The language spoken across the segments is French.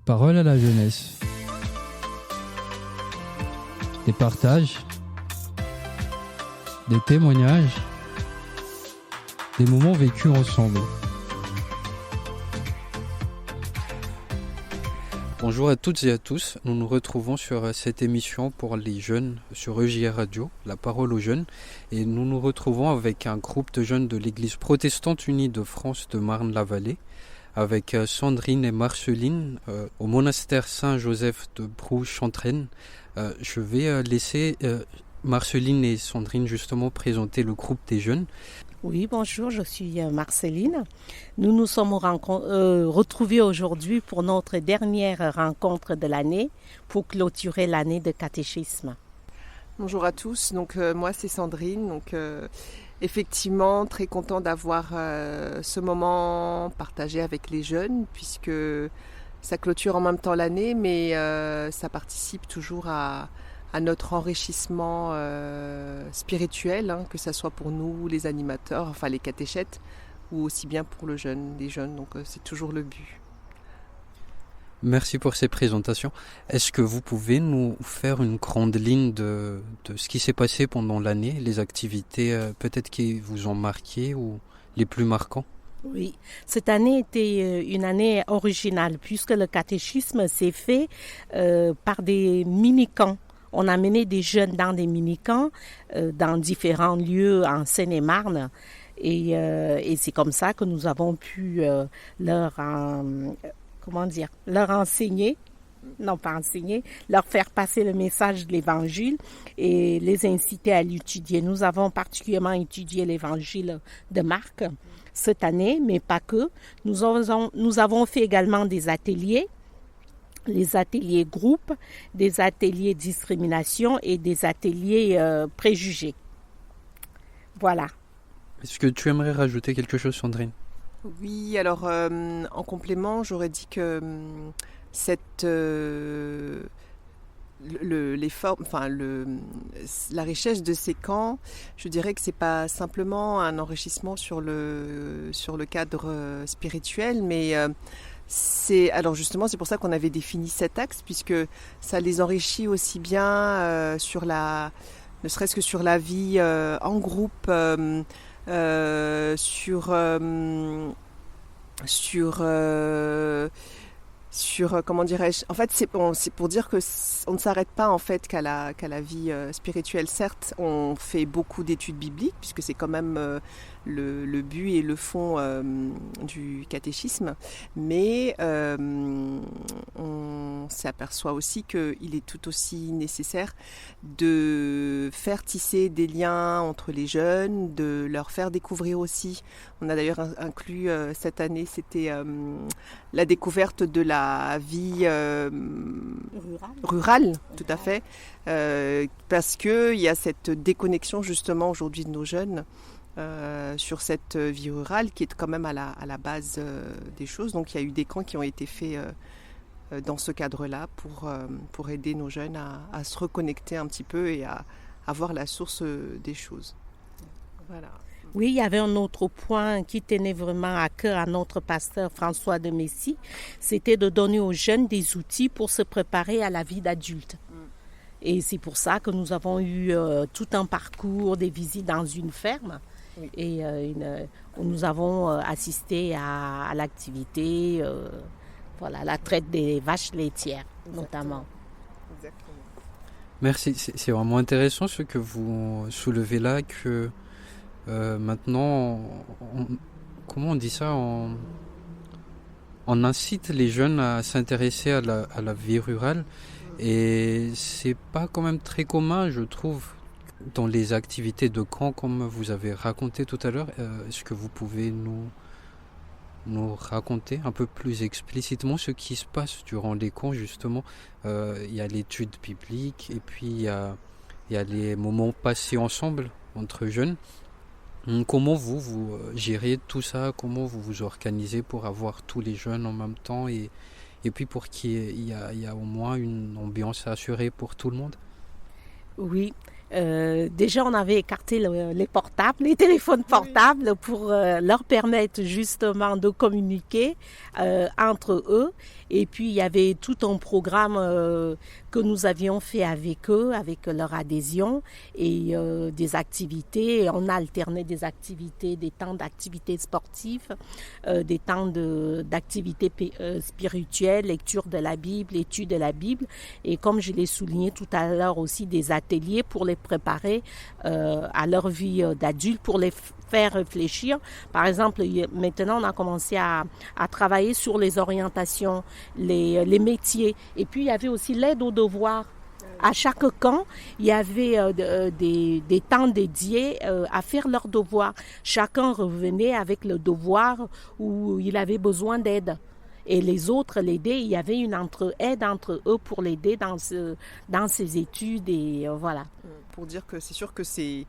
Parole à la jeunesse. Des partages, des témoignages, des moments vécus ensemble. Bonjour à toutes et à tous, nous nous retrouvons sur cette émission pour les jeunes sur EJR Radio, La Parole aux jeunes, et nous nous retrouvons avec un groupe de jeunes de l'Église protestante unie de France de Marne-la-Vallée, avec Sandrine et Marceline au monastère Saint-Joseph de Brou-Chantraine. Je vais laisser Marceline et Sandrine justement présenter le groupe des jeunes. Oui, bonjour, je suis Marceline. Nous nous sommes retrouvés aujourd'hui pour notre dernière rencontre de l'année pour clôturer l'année de catéchisme. Bonjour à tous, moi c'est Sandrine. Effectivement, très content d'avoir ce moment partagé avec les jeunes puisque ça clôture en même temps l'année, mais ça participe toujours à notre enrichissement spirituel, que ce soit pour nous, les animateurs, enfin les catéchètes, ou aussi bien pour les jeunes. Donc c'est toujours le but. Merci pour ces présentations. Est-ce que vous pouvez nous faire une grande ligne de ce qui s'est passé pendant l'année, les activités peut-être qui vous ont marqué ou les plus marquants? Oui, cette année était une année originale puisque le catéchisme s'est fait par des mini-camps. On a mené des jeunes dans des mini-camps dans différents lieux en Seine-et-Marne et c'est comme ça que nous avons pu leur faire passer le message de l'Évangile et les inciter à l'étudier. Nous avons particulièrement étudié l'Évangile de Marc cette année, mais pas que. Nous avons fait également des ateliers, les ateliers groupes, des ateliers discrimination et des ateliers préjugés. Voilà. Est-ce que tu aimerais rajouter quelque chose, Sandrine? Oui, alors en complément, j'aurais dit que la richesse de ces camps, je dirais que c'est pas simplement un enrichissement sur le cadre spirituel, mais c'est pour ça qu'on avait défini cet axe, puisque ça les enrichit aussi bien ne serait-ce que sur la vie en groupe, comment dirais-je, en fait c'est pour dire que on ne s'arrête pas en fait qu'à la vie spirituelle. Certes, on fait beaucoup d'études bibliques puisque c'est quand même le but et le fond du catéchisme, mais on s'aperçoit aussi qu'il est tout aussi nécessaire de faire tisser des liens entre les jeunes, de leur faire découvrir aussi. On a d'ailleurs inclus cette année, c'était la découverte de la vie rurale, tout à fait, parce qu'il y a cette déconnexion justement aujourd'hui de nos jeunes sur cette vie rurale qui est quand même à la base des choses. Donc il y a eu des camps qui ont été faits dans ce cadre-là pour aider nos jeunes à se reconnecter un petit peu et à voir la source des choses. Voilà. Oui, il y avait un autre point qui tenait vraiment à cœur à notre pasteur François de Messie, c'était de donner aux jeunes des outils pour se préparer à la vie d'adulte. Et c'est pour ça que nous avons eu tout un parcours, des visites dans une ferme. Oui. Et où nous avons assisté à l'activité, la traite des vaches laitières. Exactement. Notamment. Exactement. Merci, c'est vraiment intéressant ce que vous soulevez là, que maintenant, comment on dit ça, on incite les jeunes à s'intéresser à la vie rurale, et c'est pas quand même très commun, je trouve, dans les activités de camp, comme vous avez raconté tout à l'heure. Est-ce que vous pouvez nous raconter un peu plus explicitement ce qui se passe durant les camps, justement? Il y a l'étude biblique et puis il y a les moments passés ensemble entre jeunes. Comment vous gérez tout ça? Comment vous vous organisez pour avoir tous les jeunes en même temps et puis pour qu'il y a au moins une ambiance assurée pour tout le monde? Oui, Déjà, on avait écarté les portables, les téléphones portables pour leur permettre justement de communiquer entre eux. Et puis, il y avait tout un programme que nous avions fait avec eux, avec leur adhésion et des activités. Et on a alterné des activités, des temps d'activités sportives, des temps d'activités spirituelles, lecture de la Bible, étude de la Bible. Et comme je l'ai souligné tout à l'heure aussi, des ateliers pour les préparer à leur vie d'adulte, pour les faire réfléchir. Par exemple, maintenant, on a commencé à travailler sur les orientations, les métiers. Et puis, il y avait aussi l'aide aux devoirs. À chaque camp, il y avait des temps dédiés à faire leurs devoirs. Chacun revenait avec le devoir où il avait besoin d'aide. Et les autres l'aidaient. Il y avait une aide entre eux pour l'aider dans ses études. Et voilà. Pour dire que c'est sûr que c'est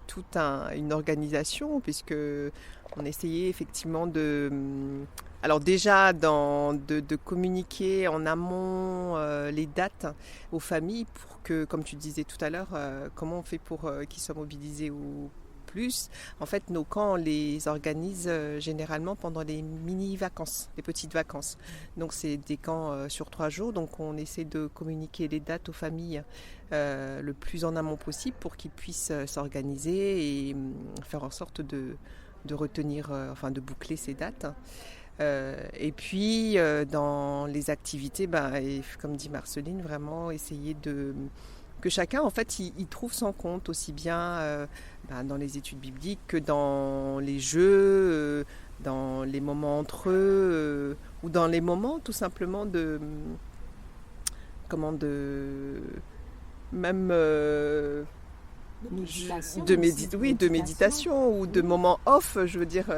toute une organisation, puisque on essayait effectivement alors déjà de communiquer en amont les dates aux familles pour que, comme tu disais tout à l'heure, comment on fait pour qu'ils soient mobilisés au plus. En fait, nos camps, on les organise généralement pendant les mini-vacances, les petites vacances. Donc c'est des camps sur 3 jours, donc on essaie de communiquer les dates aux familles le plus en amont possible pour qu'ils puissent s'organiser et faire en sorte de retenir, de boucler ces dates. Et puis dans les activités, et comme dit Marceline, vraiment essayer que chacun en fait il trouve son compte aussi bien dans les études bibliques que dans les jeux, dans les moments entre eux ou dans les moments tout simplement de méditation ou de moments off, je veux dire,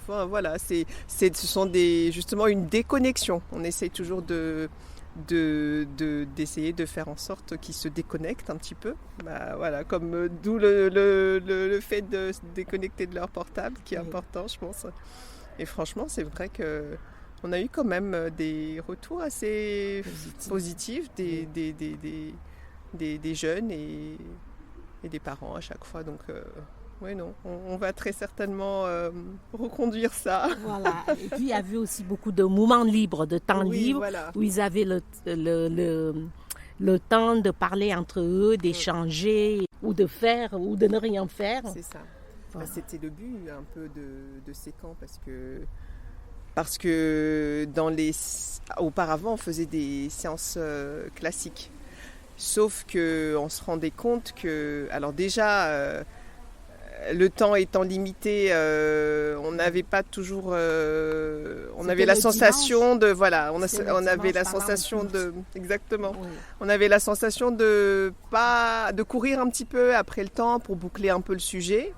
voilà, ce sont justement une déconnexion. On essaye toujours d'essayer de faire en sorte qu'ils se déconnectent un petit peu. Voilà, comme d'où le fait de se déconnecter de leur portable, qui est important, je pense. Et franchement, c'est vrai que on a eu quand même des retours assez positifs des jeunes et des parents à chaque fois. Donc, on va très certainement reconduire ça. Voilà. Et puis, il y avait aussi beaucoup de moments libres, de temps libre, voilà, où ils avaient le temps de parler entre eux, d'échanger, ou de faire, ou de ne rien faire. C'est ça. Voilà. C'était le but un peu de ces camps, parce que auparavant, on faisait des séances classiques. Sauf qu'on se rendait compte que, alors déjà, le temps étant limité, on n'avait pas toujours, on avait la sensation de, voilà, on avait la sensation de, exactement, oui. On avait la sensation de courir un petit peu après le temps pour boucler un peu le sujet.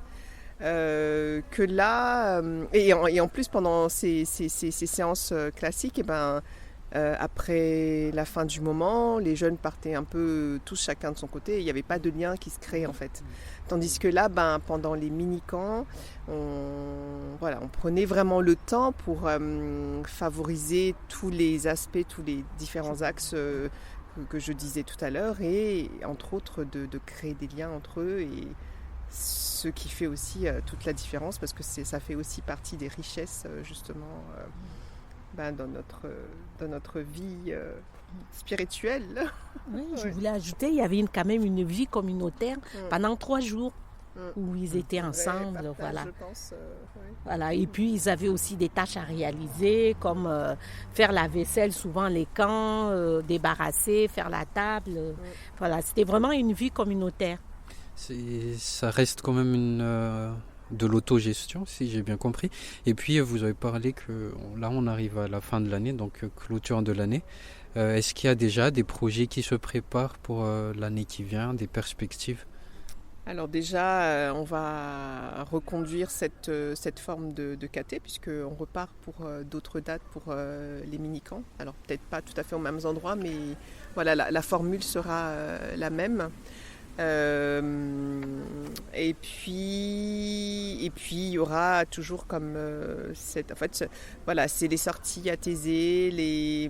Que là, et en plus pendant ces séances classiques, après la fin du moment, les jeunes partaient un peu tous chacun de son côté, il n'y avait pas de lien qui se créait en fait. Tandis que là, pendant les mini-camps, on prenait vraiment le temps pour favoriser tous les aspects, tous les différents axes que je disais tout à l'heure, et entre autres de créer des liens entre eux, et ce qui fait aussi toute la différence, parce que ça fait aussi partie des richesses justement dans notre vie spirituelle. Oui, je voulais ajouter, il y avait quand même une vie communautaire pendant 3 jours où ils étaient ensemble. Partage, voilà. Je pense, voilà. Et puis ils avaient aussi des tâches à réaliser, comme faire la vaisselle, souvent les camps, débarrasser, faire la table. Voilà, c'était vraiment une vie communautaire. Ça reste quand même de l'autogestion, si j'ai bien compris. Et puis, vous avez parlé que là, on arrive à la fin de l'année, donc clôture de l'année. Est-ce qu'il y a déjà des projets qui se préparent pour l'année qui vient, des perspectives ? Alors déjà, on va reconduire cette forme de KT, puisqu'on repart pour d'autres dates pour les mini-camps. Alors peut-être pas tout à fait aux mêmes endroits, mais voilà, la formule sera la même. Et puis il y aura toujours comme c'est les sorties à Thésée,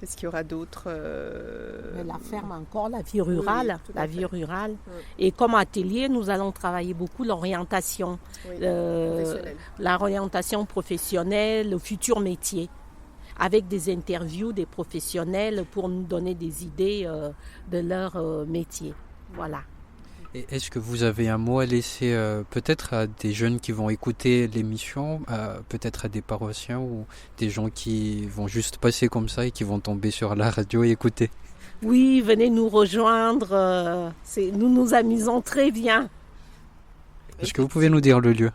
Est-ce qu'il y aura d'autres La ferme encore, la vie rurale. Oui, tout à la fait. vie rurale. Et comme atelier, nous allons travailler beaucoup l'orientation, Oui, professionnels. l'orientation professionnelle, le futur métier, avec des interviews des professionnels pour nous donner des idées de leur métier. Voilà. Et est-ce que vous avez un mot à laisser peut-être à des jeunes qui vont écouter l'émission, peut-être à des paroissiens ou des gens qui vont juste passer comme ça et qui vont tomber sur la radio et écouter? Oui, venez nous rejoindre. Nous nous amusons très bien. Est-ce que vous pouvez nous dire le lieu?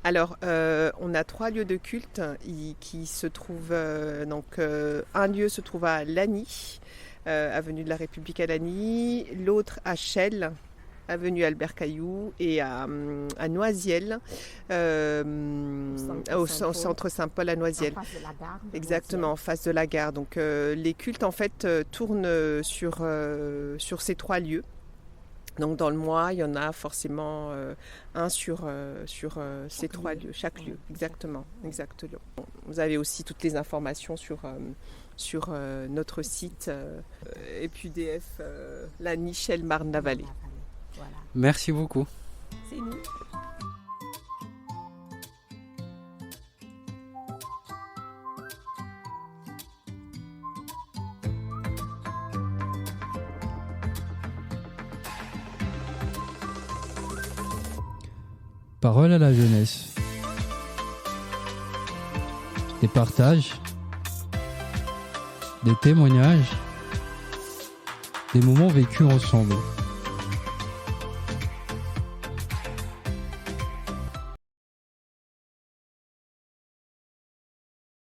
Alors, on a 3 lieux de culte qui se trouvent. Un lieu se trouve à Lagny, avenue de la République à Lagny, l'autre à Chelles, avenue Albert Caillou, et à Noisiel, au centre Saint-Paul à Noisiel. En face de la gare. Exactement, en face de la gare. Donc les cultes en fait tournent sur ces 3 lieux. Donc dans le mois, il y en a forcément un sur ces 3 lieux, chaque lieu. Exactement. Vous avez aussi toutes les informations sur notre site EPUDF Lagny, Chelles, Marne-la-Vallée. Voilà. Merci beaucoup. C'est nous. Parole à la jeunesse. Des partages, des témoignages, des moments vécus ensemble.